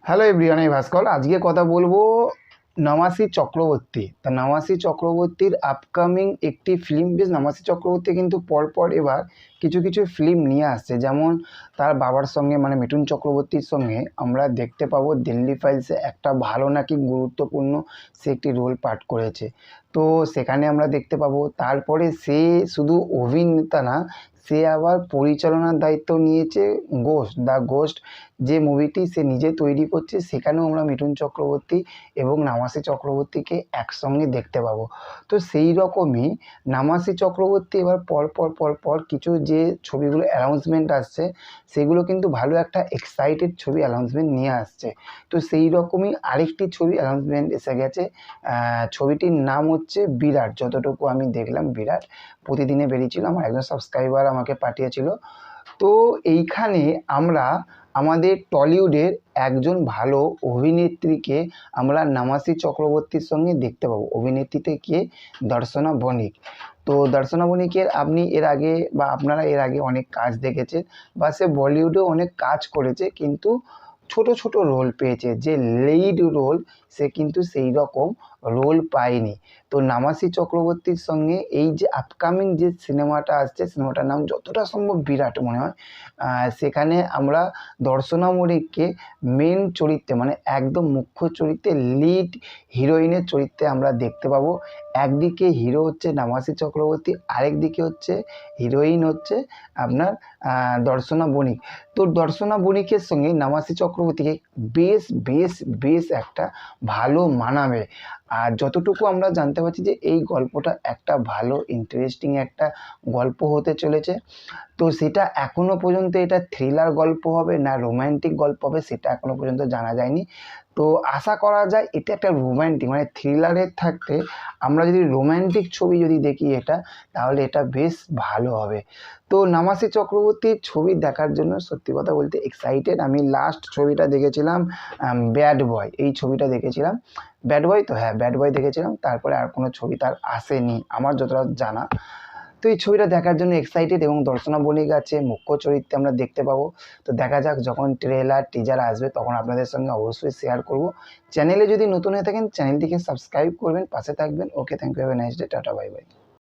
Hello everyone, আমি ভাস্কর। আজকে কথা বলবো নওয়াসী চক্রবর্তী। তা নওয়াসী চক্রবর্তীর আপকামিং একটি ফিল্ম। বেশ, নওয়াসী চক্রবর্তী কিন্তু পরপর এবার কিছু কিছু ফিল্ম নিয়ে আসছে। যেমন তার বাবার সঙ্গে মানে মিঠুন চক্রবর্তীর সঙ্গে আমরা দেখতে পাবো দিল্লি ফাইলসে একটা ভালো নাকি গুরুত্বপূর্ণ সে একটি রোল পাঠ করেছে। তো সেখানে আমরা দেখতে পাবো। তারপরে সে শুধু অভিনেতা না, সে আবার পরিচালনার দায়িত্ব নিয়েছে দ্য গোস্ট যে মুভিটি সে নিজে তৈরি করছে। সেখানেও আমরা মিঠুন চক্রবর্তী এবং নামাসী চক্রবর্তীকে একসঙ্গে দেখতে পাবো। তো সেই রকমই নামাসী চক্রবর্তী এবার পর কিছু যে ছবিগুলো অ্যানাউন্সমেন্ট আসছে, সেগুলো কিন্তু ভালো একটা এক্সাইটেড ছবি অ্যানাউন্সমেন্ট নিয়ে আসছে। তো সেই রকমই আরেকটি ছবি অ্যানাউন্সমেন্ট এসে গেছে। ছবিটির নাম হচ্ছে বিরাট। যতটুকু আমি দেখলাম, বিরাট প্রতিদিনে বেরিয়েছিল, আমার একজন সাবস্ক্রাইবার আমাকে পাঠিয়েছিল। তো এইখানে আমরা আমাদের টলিউডের একজন ভালো অভিনেত্রীকে আমরা নামাসী চক্রবর্তীর সঙ্গে দেখতে পাবো। অভিনেত্রীতে কে? দর্শনা বণিক। তো দর্শনা বণিকের আপনি এর আগে বা আপনারা এর আগে অনেক কাজ দেখেছেন, বা সে বলিউডেও অনেক কাজ করেছে, কিন্তু ছোট ছোট রোল পেয়েছে। যে লিড রোল, সে কিন্তু সেই রকম রোল পায়নি। তো নামাসী চক্রবর্তীর সঙ্গে এই যে আপকামিং যে সিনেমাটা আসছে, সিনেমাটার নাম যতটা সম্ভব বিরাট মনে হয়। সেখানে আমরা দর্শনা বণিককে মেন চরিত্রে মানে একদম মুখ্য চরিত্রে, লিড হিরোইনের চরিত্রে আমরা দেখতে পাবো। একদিকে হিরো হচ্ছে নামাসী চক্রবর্তী, আরেকদিকে হচ্ছে হিরোইন হচ্ছে আপনার দর্শনা বণিক। তো দর্শনা বণিকের সঙ্গে নামাসী চক্রবর্তীকে বেশ বেশ বেশ একটা ভালো মানাবে। আর যতটুকু আমরা জানতে পারছি যে এই গল্পটা একটা ভালো ইন্টারেস্টিং একটা গল্প হতে চলেছে। তো সেটা এখনও পর্যন্ত এটা থ্রিলার গল্প হবে না রোম্যান্টিক গল্প হবে, সেটা এখনও পর্যন্ত জানা যায়নি। তো আশা করা যায় এটা একটা রোম্যান্টিক মানে থ্রিলারের থাকতে আমরা যদি রোম্যান্টিক ছবি যদি দেখি এটা, তাহলে এটা বেশ ভালো হবে। তো নামাসী চক্রবর্তীর ছবি দেখার জন্য সত্যি কথা বলতে এক্সাইটেড। আমি লাস্ট ছবিটা দেখেছিলাম ব্যাড বয়, এই ছবিটা দেখেছিলাম। ব্যাড বয়, তো হ্যাঁ ব্যাড বয় দেখেছিলাম। তারপরে আর কোনো ছবি তার আসেনি আমার যতটা জানা। তো এই ছবিটা দেখার জন্য এক্সাইটেড, এবং দর্শনা বণিক আছে মুখ্য চরিত্রে আমরা দেখতে পাবো। তো দেখা যাক, যখন ট্রেলার টিজার আসবে তখন আপনাদের সঙ্গে অবশ্যই শেয়ার করব। চ্যানেলে যদি নতুন হয়ে থাকেন চ্যানেলটিকে সাবস্ক্রাইব করবেন, পাশে থাকবেন। Okay, thank you, have a nice day, tata, bye by.